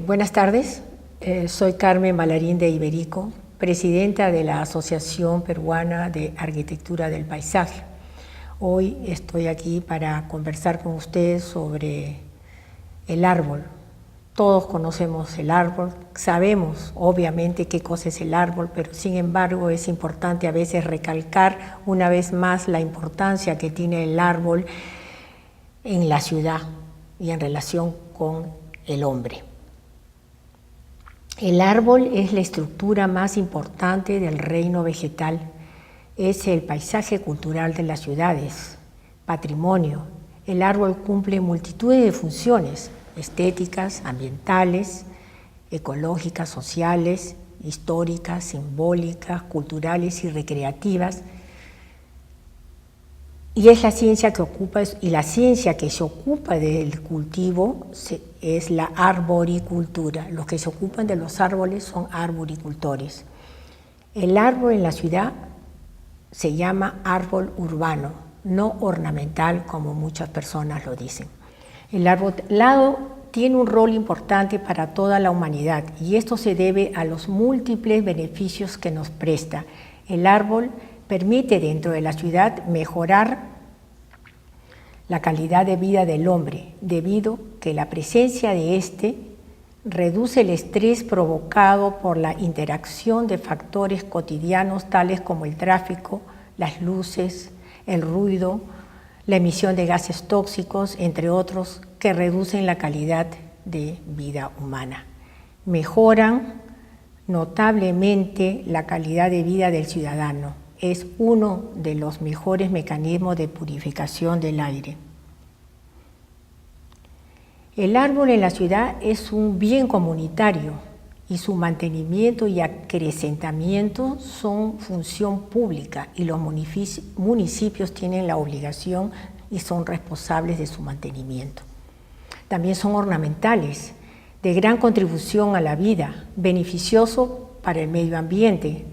Buenas tardes, soy Carmen Ballarín de Iberico, presidenta de la Asociación Peruana de Arquitectura del Paisaje. Hoy estoy aquí para conversar con ustedes sobre el árbol. Todos conocemos el árbol, sabemos obviamente qué cosa es el árbol, pero sin embargo es importante a veces recalcar una vez más la importancia que tiene el árbol en la ciudad y en relación con el hombre. El árbol es la estructura más importante del reino vegetal, es el paisaje cultural de las ciudades, patrimonio. El árbol cumple multitud de funciones estéticas, ambientales, ecológicas, sociales, históricas, simbólicas, culturales y recreativas. Y es la ciencia que ocupa, y la ciencia que se ocupa del cultivo es la arboricultura. Los que se ocupan de los árboles son arboricultores. El árbol en la ciudad se llama árbol urbano, no ornamental como muchas personas lo dicen. El arbolado tiene un rol importante para toda la humanidad y esto se debe a los múltiples beneficios que nos presta. El árbol permite dentro de la ciudad mejorar la calidad de vida del hombre, debido que la presencia de éste reduce el estrés provocado por la interacción de factores cotidianos tales como el tráfico, las luces, el ruido, la emisión de gases tóxicos, entre otros, que reducen la calidad de vida humana. Mejoran notablemente la calidad de vida del ciudadano. Es uno de los mejores mecanismos de purificación del aire. El árbol en la ciudad es un bien comunitario y su mantenimiento y acrecentamiento son función pública y los municipios tienen la obligación y son responsables de su mantenimiento. También son ornamentales, de gran contribución a la vida, beneficioso para el medio ambiente,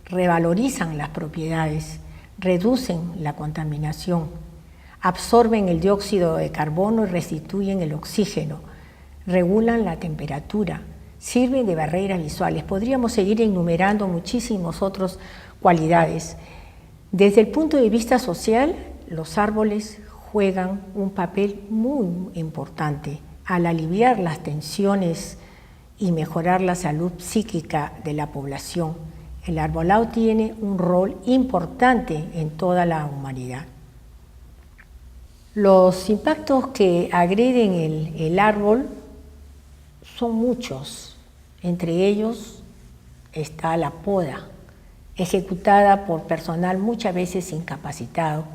revalorizan las propiedades, reducen la contaminación, absorben el dióxido de carbono y restituyen el oxígeno, regulan la temperatura, sirven de barreras visuales. Podríamos seguir enumerando muchísimas otras cualidades. Desde el punto de vista social, los árboles juegan un papel muy importante al aliviar las tensiones y mejorar la salud psíquica de la población. El arbolado tiene un rol importante en toda la humanidad. Los impactos que agreden el árbol son muchos. Entre ellos está la poda, ejecutada por personal muchas veces incapacitado.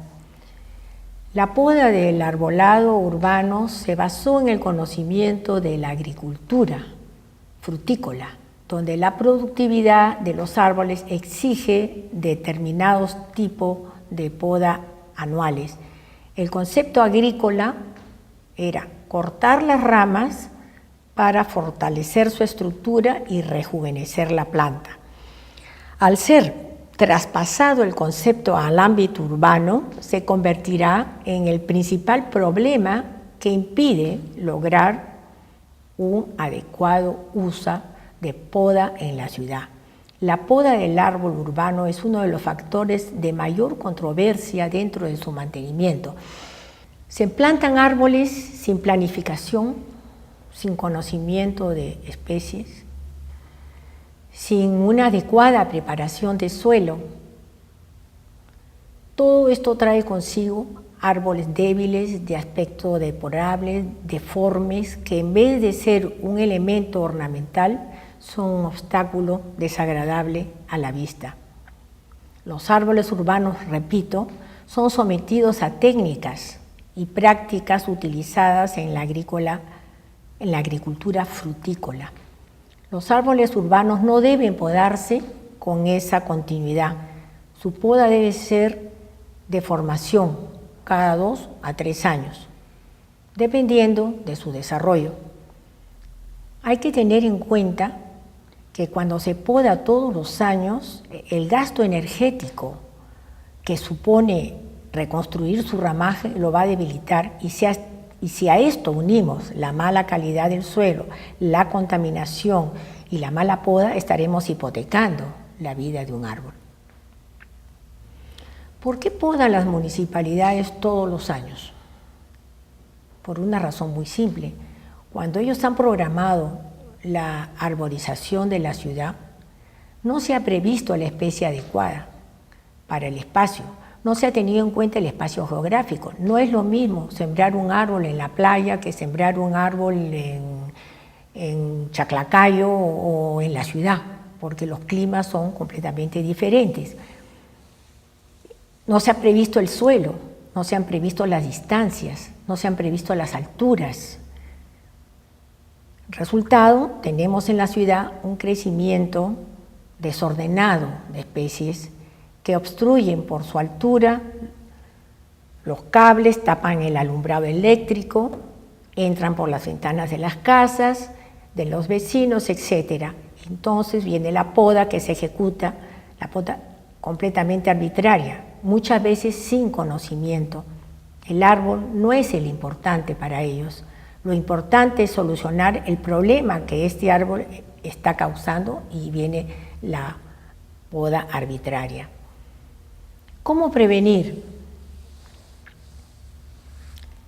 La poda del arbolado urbano se basó en el conocimiento de la agricultura frutícola, donde la productividad de los árboles exige determinados tipos de poda anuales. El concepto agrícola era cortar las ramas para fortalecer su estructura y rejuvenecer la planta. Al ser traspasado el concepto al ámbito urbano, se convertirá en el principal problema que impide lograr un adecuado uso de poda en la ciudad. La poda del árbol urbano es uno de los factores de mayor controversia dentro de su mantenimiento. Se plantan árboles sin planificación, sin conocimiento de especies, sin una adecuada preparación de suelo. Todo esto trae consigo árboles débiles, de aspecto deplorable, deformes, que en vez de ser un elemento ornamental, son un obstáculo desagradable a la vista. Los árboles urbanos, repito, son sometidos a técnicas y prácticas utilizadas en la agricultura frutícola. Los árboles urbanos no deben podarse con esa continuidad. Su poda debe ser de formación cada 2 a 3 años, dependiendo de su desarrollo. Hay que tener en cuenta que cuando se poda todos los años, el gasto energético que supone reconstruir su ramaje lo va a debilitar y se Y si a esto unimos la mala calidad del suelo, la contaminación y la mala poda, estaremos hipotecando la vida de un árbol. ¿Por qué podan las municipalidades todos los años? Por una razón muy simple. Cuando ellos han programado la arborización de la ciudad, no se ha previsto la especie adecuada para el espacio, no se ha tenido en cuenta el espacio geográfico. No es lo mismo sembrar un árbol en la playa que sembrar un árbol en Chaclacayo o en la ciudad, porque los climas son completamente diferentes. No se ha previsto el suelo, no se han previsto las distancias, no se han previsto las alturas. Resultado, tenemos en la ciudad un crecimiento desordenado de especies que obstruyen por su altura los cables, tapan el alumbrado eléctrico, entran por las ventanas de las casas, de los vecinos, etc. Entonces viene la poda que se ejecuta, la poda completamente arbitraria, muchas veces sin conocimiento. El árbol no es el importante para ellos. Lo importante es solucionar el problema que este árbol está causando y viene la poda arbitraria. ¿Cómo prevenir?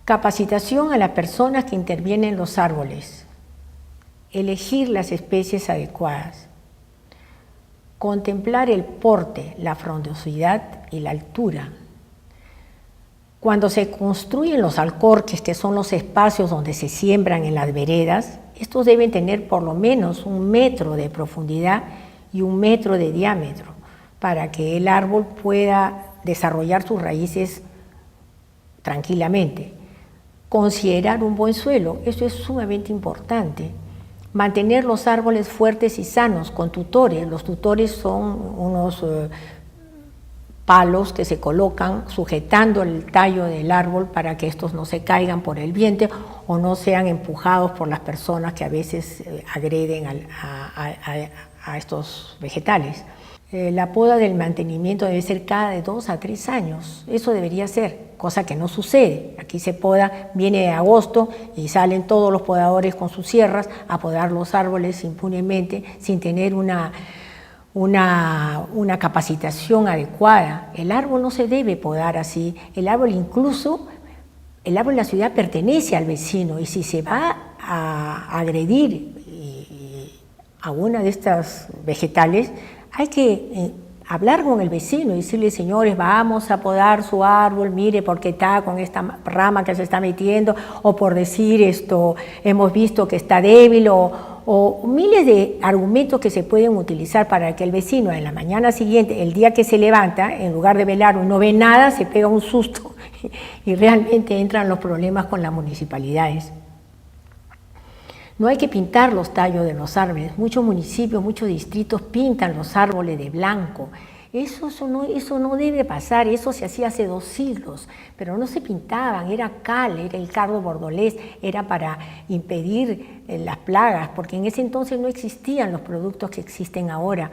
Capacitación a las personas que intervienen en los árboles. Elegir las especies adecuadas. Contemplar el porte, la frondosidad y la altura. Cuando se construyen los alcorques, que son los espacios donde se siembran en las veredas, estos deben tener por lo menos 1 metro de profundidad y 1 metro de diámetro para que el árbol pueda desarrollar sus raíces tranquilamente. Considerar un buen suelo, eso es sumamente importante. Mantener los árboles fuertes y sanos con tutores. Los tutores son unos palos que se colocan sujetando el tallo del árbol para que estos no se caigan por el viento o no sean empujados por las personas que a veces agreden a estos vegetales. La poda del mantenimiento debe ser cada de 2 a 3 años, eso debería ser, cosa que no sucede. Aquí se poda, viene agosto y salen todos los podadores con sus sierras a podar los árboles impunemente sin tener una capacitación adecuada. El árbol no se debe podar así, el árbol en la ciudad pertenece al vecino y si se va a agredir a una de estas vegetales, hay que hablar con el vecino y decirle, señores, vamos a podar su árbol, mire porque está con esta rama que se está metiendo, o por decir esto, hemos visto que está débil, o miles de argumentos que se pueden utilizar para que el vecino en la mañana siguiente, el día que se levanta, en lugar de velar o no ve nada, se pega un susto y realmente entran los problemas con las municipalidades. No hay que pintar los tallos de los árboles. Muchos municipios, muchos distritos pintan los árboles de blanco. Eso no debe pasar, eso se hacía hace 2 siglos, pero no se pintaban, era cal, era el cardo bordolés, era para impedir las plagas, porque en ese entonces no existían los productos que existen ahora.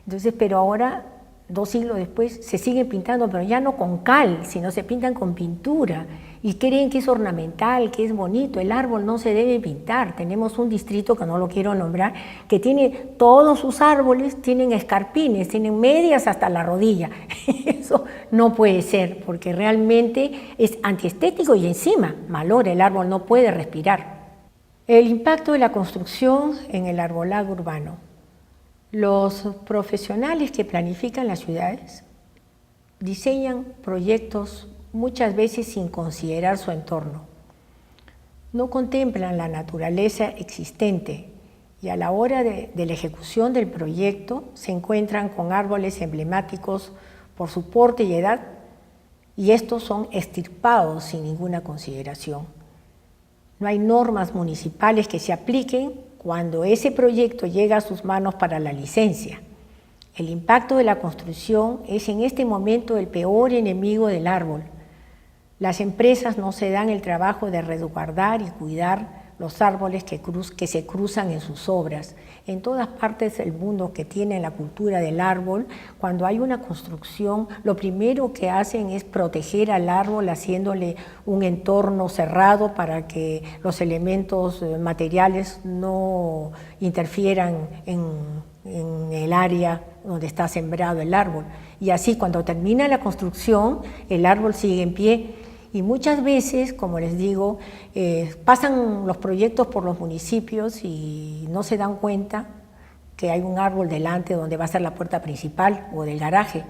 Entonces, pero ahora, 2 siglos después, se siguen pintando, pero ya no con cal, sino se pintan con pintura. Y creen que es ornamental, que es bonito. El árbol no se debe pintar. Tenemos un distrito, que no lo quiero nombrar, que tiene todos sus árboles, tienen escarpines, tienen medias hasta la rodilla. Eso no puede ser, porque realmente es antiestético y encima malora, el árbol no puede respirar. El impacto de la construcción en el arbolado urbano. Los profesionales que planifican las ciudades diseñan proyectos muchas veces sin considerar su entorno. No contemplan la naturaleza existente y a la hora de la ejecución del proyecto se encuentran con árboles emblemáticos por su porte y edad y estos son extirpados sin ninguna consideración. No hay normas municipales que se apliquen cuando ese proyecto llega a sus manos para la licencia. El impacto de la construcción es en este momento el peor enemigo del árbol. Las empresas no se dan el trabajo de resguardar y cuidar los árboles que se cruzan en sus obras. En todas partes del mundo que tienen la cultura del árbol, cuando hay una construcción, lo primero que hacen es proteger al árbol haciéndole un entorno cerrado para que los elementos materiales no interfieran en el área donde está sembrado el árbol. Y así cuando termina la construcción, el árbol sigue en pie. Y muchas veces, como les digo, pasan los proyectos por los municipios y no se dan cuenta que hay un árbol delante donde va a ser la puerta principal o del garaje.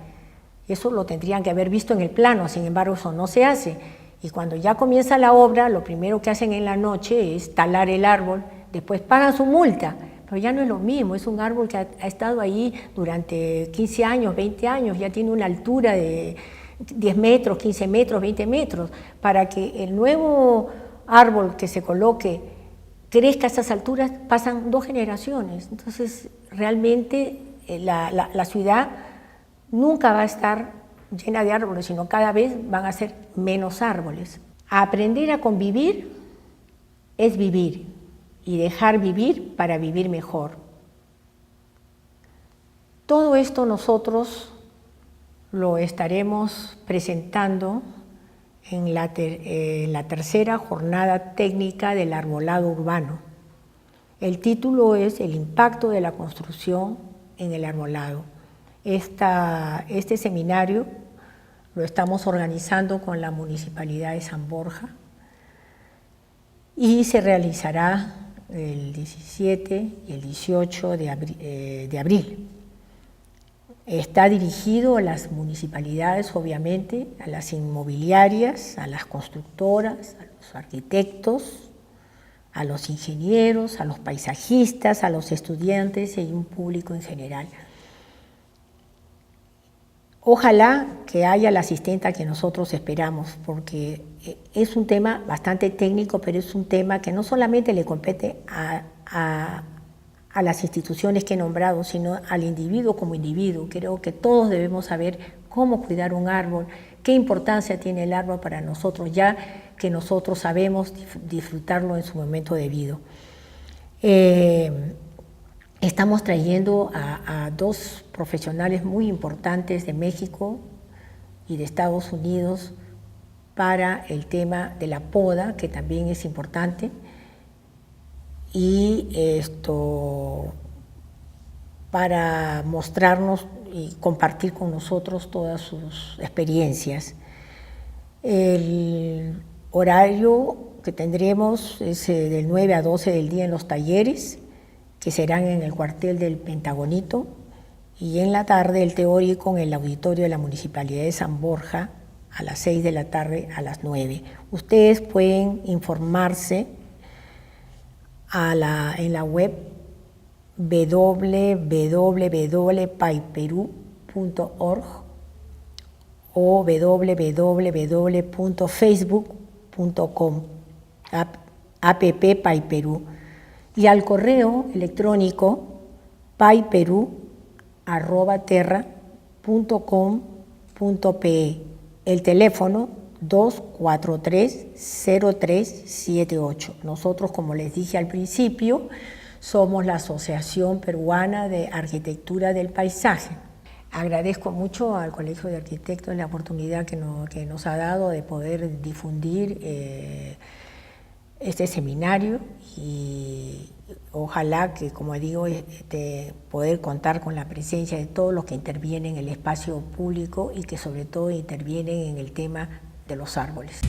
Eso lo tendrían que haber visto en el plano, sin embargo eso no se hace. Y cuando ya comienza la obra, lo primero que hacen en la noche es talar el árbol, después pagan su multa, pero ya no es lo mismo, es un árbol que ha estado ahí durante 15 años, 20 años, ya tiene una altura de 10 metros, 15 metros, 20 metros, para que el nuevo árbol que se coloque crezca a esas alturas, pasan 2 generaciones. Entonces, realmente la ciudad nunca va a estar llena de árboles, sino cada vez van a ser menos árboles. Aprender a convivir es vivir y dejar vivir para vivir mejor. Todo esto nosotros lo estaremos presentando en la tercera jornada técnica del arbolado urbano. El título es El impacto de la construcción en el arbolado. Este seminario lo estamos organizando con la Municipalidad de San Borja y se realizará el 17 y el 18 de abril. Está dirigido a las municipalidades, obviamente, a las inmobiliarias, a las constructoras, a los arquitectos, a los ingenieros, a los paisajistas, a los estudiantes y un público en general. Ojalá que haya la asistenta que nosotros esperamos, porque es un tema bastante técnico, pero es un tema que no solamente le compete a las instituciones que he nombrado, sino al individuo como individuo. Creo que todos debemos saber cómo cuidar un árbol, qué importancia tiene el árbol para nosotros, ya que nosotros sabemos disfrutarlo en su momento debido. Estamos trayendo a 2 profesionales muy importantes de México y de Estados Unidos para el tema de la poda, que también es importante, y para mostrarnos y compartir con nosotros todas sus experiencias. El horario que tendremos es del 9 a 12 del día en los talleres, que serán en el cuartel del Pentagonito, y en la tarde el teórico en el auditorio de la Municipalidad de San Borja a las 6 de la tarde a las 9. Ustedes pueden informarse en la web www.paiperú.org o www.facebook.com @paiperú, y al correo electrónico paiperú@terra.com.pe. El teléfono 243-0378. Nosotros, como les dije al principio, somos la Asociación Peruana de Arquitectura del Paisaje. Agradezco mucho al Colegio de Arquitectos la oportunidad que nos ha dado de poder difundir este seminario, y ojalá que, como digo, poder contar con la presencia de todos los que intervienen en el espacio público y que sobre todo intervienen en el tema de los árboles.